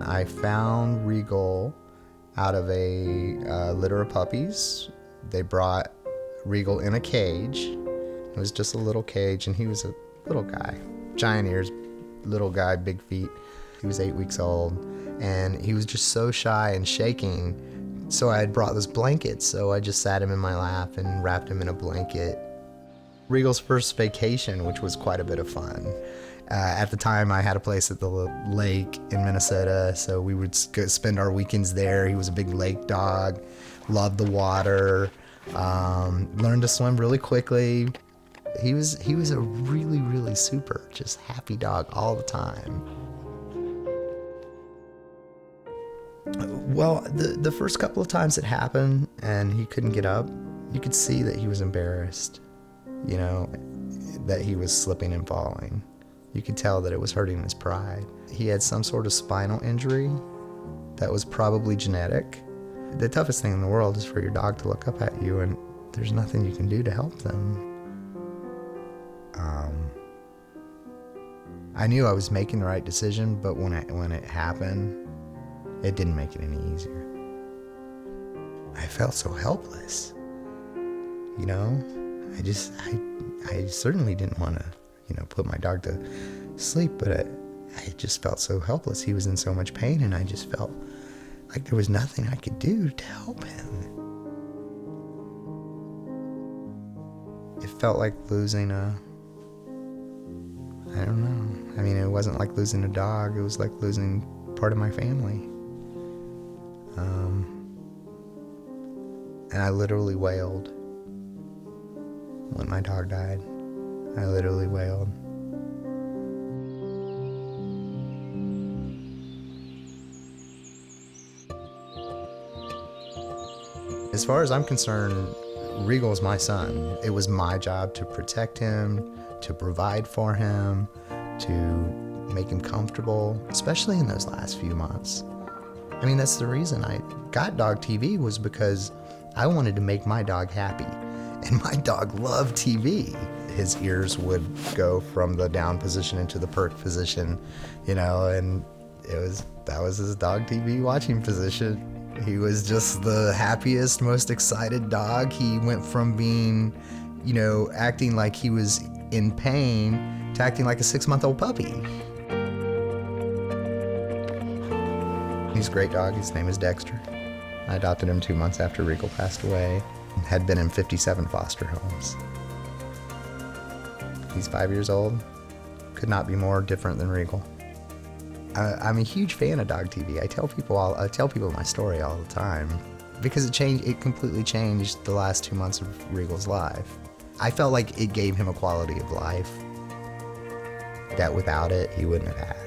I found Regal out of a litter of puppies. They brought Regal in a cage. It was just a little cage, and he was a little guy. Giant ears, little guy, big feet. He was 8 weeks old, and he was just so shy and shaking. So I had brought this blanket, so I just sat him in my lap and wrapped him in a blanket. Regal's first vacation, which was quite a bit of fun. At the time, I had a place at the lake in Minnesota, so we would spend our weekends there. He was a big lake dog, loved the water, learned to swim really quickly. He was a really, really super, just happy dog all the time. Well, the first couple of times it happened and he couldn't get up, you could see that he was embarrassed, you know, that he was slipping and falling. You could tell that it was hurting his pride. He had some sort of spinal injury that was probably genetic. The toughest thing in the world is for your dog to look up at you and there's nothing you can do to help them. I knew I was making the right decision, but when it happened, it didn't make it any easier. I felt so helpless, you know? I certainly didn't want to, put my dog to sleep, but I just felt so helpless. He was in so much pain, and I just felt like there was nothing I could do to help him. It felt like losing I don't know. I mean, it wasn't like losing a dog. It was like losing part of my family. And I literally wailed when my dog died. I literally wailed. As far as I'm concerned, Regal's my son. It was my job to protect him, to provide for him, to make him comfortable, especially in those last few months. I mean, that's the reason I got DOGTV, was because I wanted to make my dog happy. And my dog loved TV. His ears would go from the down position into the perk position, and that was his DOGTV watching position. He was just the happiest, most excited dog. He went from being, acting like he was in pain to acting like a 6-month-old puppy. He's a great dog. His name is Dexter. I adopted him 2 months after Regal passed away. Had been in 57 foster homes. He's 5 years old. Could not be more different than Regal. I'm a huge fan of DOGTV. I tell people my story all the time because it completely changed the last 2 months of Regal's life. I felt like it gave him a quality of life that without it he wouldn't have had.